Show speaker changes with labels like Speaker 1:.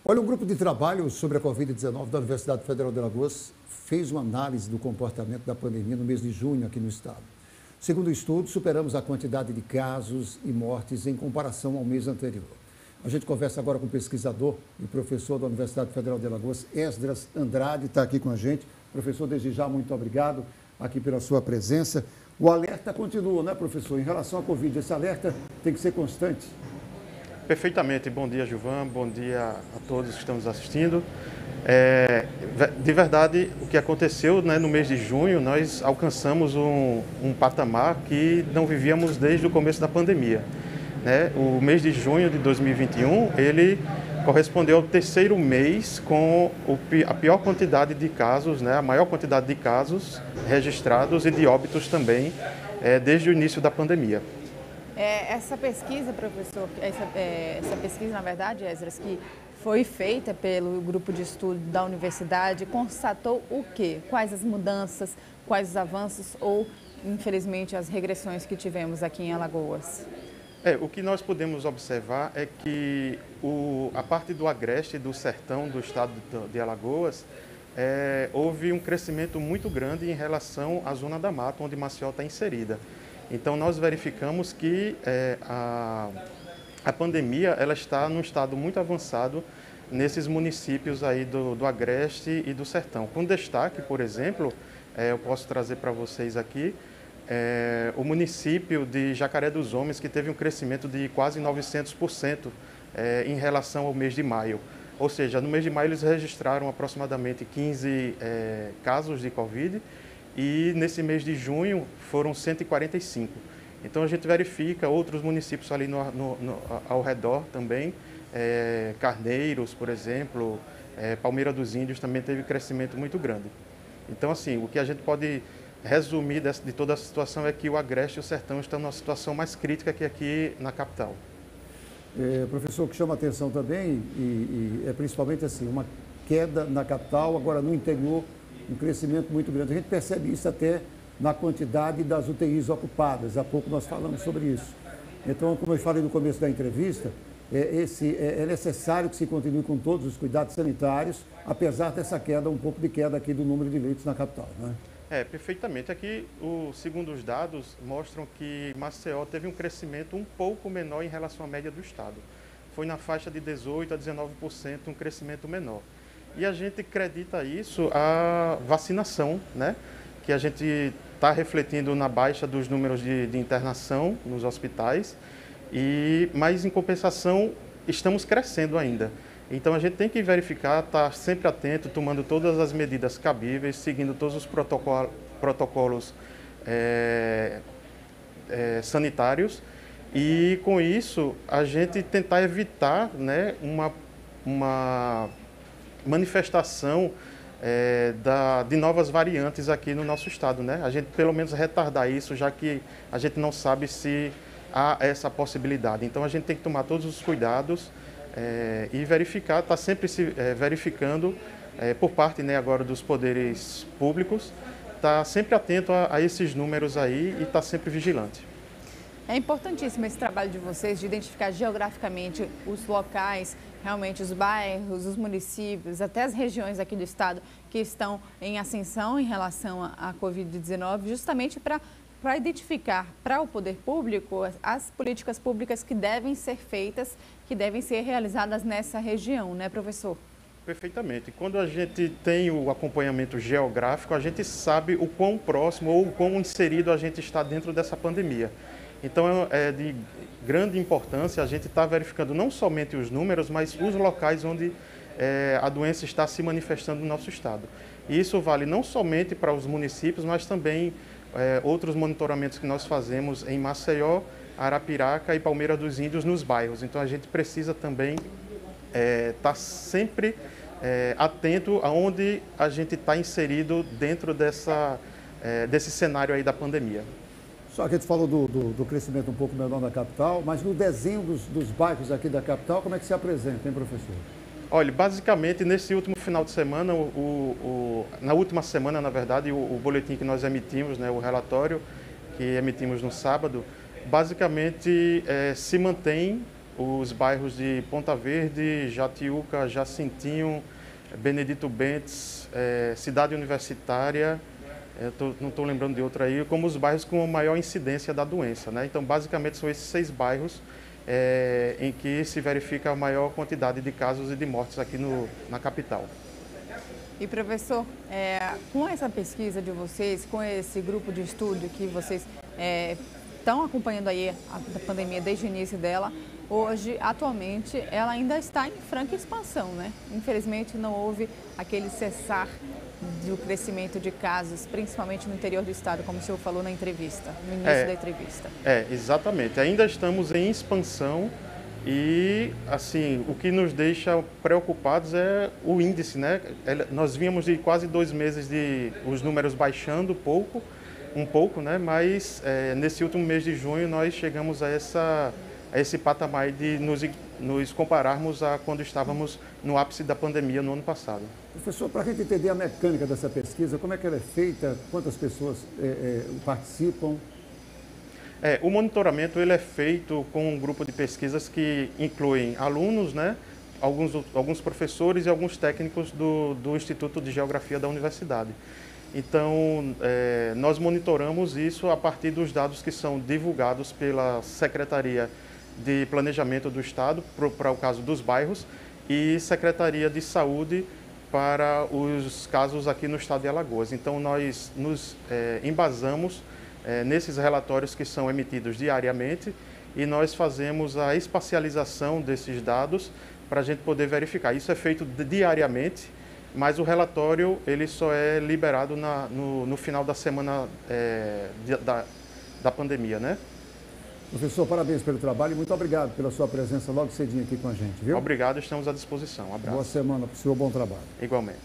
Speaker 1: Olha, um grupo de trabalho sobre a Covid-19 da Universidade Federal de Alagoas fez uma análise do comportamento da pandemia no mês de junho aqui no estado. Segundo o estudo, superamos a quantidade de casos e mortes em comparação ao mês anterior. A gente conversa agora com o pesquisador e professor da Universidade Federal de Alagoas, Esdras Andrade, está aqui com a gente. Professor, desde já, muito obrigado aqui pela sua presença. O alerta continua, né, professor? Em relação à Covid, esse alerta tem que ser constante.
Speaker 2: Perfeitamente. Bom dia, Gilvan. Bom dia a todos que estão nos assistindo. De verdade, o que aconteceu, né, no mês de junho, nós alcançamos um patamar que não vivíamos desde o começo da pandemia. Né? O mês de junho de 2021, ele correspondeu ao terceiro mês com a pior quantidade de casos, né, a maior quantidade de casos registrados e de óbitos também, desde o início da pandemia.
Speaker 3: Essa pesquisa, professor, essa pesquisa, na verdade, Esdras, que foi feita pelo grupo de estudo da universidade, constatou o quê? Quais as mudanças, quais os avanços ou, infelizmente, as regressões que tivemos aqui em Alagoas?
Speaker 2: O que nós podemos observar é que a parte do agreste, do sertão do estado de Alagoas, houve um crescimento muito grande em relação à zona da mata, onde Maceió está inserida. Então, nós verificamos que a pandemia ela está num estado muito avançado nesses municípios aí do Agreste e do Sertão. Com destaque, por exemplo, eu posso trazer para vocês aqui, o município de Jacaré dos Homens, que teve um crescimento de quase 900% em relação ao mês de maio. Ou seja, no mês de maio eles registraram aproximadamente 15 casos de Covid, e nesse mês de junho foram 145. Então a gente verifica outros municípios ali ao redor também, Carneiros, por exemplo, Palmeira dos Índios também teve crescimento muito grande. Então, assim, o que a gente pode resumir de toda a situação é que o Agreste e o Sertão estão numa situação mais crítica que aqui na capital.
Speaker 1: Professor, o que chama a atenção também, é principalmente assim, uma queda na capital, agora no interior, um crescimento muito grande. A gente percebe isso até na quantidade das UTIs ocupadas. Há pouco nós falamos sobre isso. Então, como eu falei no começo da entrevista, é necessário que se continue com todos os cuidados sanitários, apesar dessa queda, um pouco de queda aqui do número de leitos na capital, né?
Speaker 2: Perfeitamente. Aqui, segundo os dados, mostram que Maceió teve um crescimento um pouco menor em relação à média do estado. Foi na faixa de 18% a 19%, um crescimento menor. E a gente acredita isso à vacinação, né? Que a gente está refletindo na baixa dos números de internação nos hospitais, mas em compensação estamos crescendo ainda. Então a gente tem que verificar, estar sempre atento, tomando todas as medidas cabíveis, seguindo todos os protocolos sanitários e com isso a gente tentar evitar, né, uma manifestação de novas variantes aqui no nosso estado, né? A gente pelo menos retardar isso, já que a gente não sabe se há essa possibilidade. Então a gente tem que tomar todos os cuidados e verificar, está sempre se verificando por parte, né, agora dos poderes públicos, está sempre atento a esses números aí e está sempre vigilante.
Speaker 3: É importantíssimo esse trabalho de vocês de identificar geograficamente os locais, realmente os bairros, os municípios, até as regiões aqui do estado que estão em ascensão em relação à Covid-19, justamente para identificar para o poder público as políticas públicas que devem ser feitas, que devem ser realizadas nessa região, né, professor?
Speaker 2: Perfeitamente. Quando a gente tem o acompanhamento geográfico, a gente sabe o quão próximo ou o quão inserido a gente está dentro dessa pandemia. Então, é de grande importância a gente estar verificando não somente os números, mas os locais onde a doença está se manifestando no nosso estado. E isso vale não somente para os municípios, mas também outros monitoramentos que nós fazemos em Maceió, Arapiraca e Palmeira dos Índios nos bairros. Então, a gente precisa também estar sempre atento aonde a gente está inserido dentro desse cenário aí da pandemia.
Speaker 1: Só que a gente falou do crescimento um pouco menor na capital, mas no desenho dos bairros aqui da capital, como é que se apresenta, hein, professor?
Speaker 2: Olha, basicamente, nesse último final de semana, na última semana, na verdade, o boletim que nós emitimos, né, o relatório que emitimos no sábado, basicamente se mantém os bairros de Ponta Verde, Jatiuca, Jacintinho, Benedito Bentes, Cidade Universitária, não estou lembrando de outra aí, como os bairros com maior incidência da doença, né? Então, basicamente, são esses 6 bairros em que se verifica a maior quantidade de casos e de mortes aqui na capital.
Speaker 3: E, professor, com essa pesquisa de vocês, com esse grupo de estudo que vocês estão acompanhando aí a pandemia desde o início dela, hoje, atualmente, ela ainda está em franca expansão, né? Infelizmente, não houve aquele cessar do crescimento de casos, principalmente no interior do estado, como o senhor falou na entrevista, no início da entrevista.
Speaker 2: Exatamente. Ainda estamos em expansão e, assim, o que nos deixa preocupados é o índice, né? Nós vínhamos de quase 2 meses de os números baixando um pouco, né? Mas nesse último mês de junho nós chegamos a esse patamar de nos compararmos a quando estávamos no ápice da pandemia no ano passado.
Speaker 1: Professor, para a gente entender a mecânica dessa pesquisa, como é que ela é feita, quantas pessoas participam?
Speaker 2: O monitoramento ele é feito com um grupo de pesquisas que incluem alunos, né, alguns professores e alguns técnicos do Instituto de Geografia da Universidade. Então, nós monitoramos isso a partir dos dados que são divulgados pela Secretaria de Planejamento do Estado, para o caso dos bairros, e Secretaria de Saúde para os casos aqui no estado de Alagoas. Então, nós nos embasamos nesses relatórios que são emitidos diariamente e nós fazemos a espacialização desses dados para a gente poder verificar. Isso é feito diariamente, mas o relatório ele só é liberado no final da semana da pandemia, né?
Speaker 1: Professor, parabéns pelo trabalho e muito obrigado pela sua presença logo cedinho aqui com a gente, viu?
Speaker 2: Obrigado, estamos à disposição. Um abraço.
Speaker 1: Boa semana para o senhor, bom trabalho.
Speaker 2: Igualmente.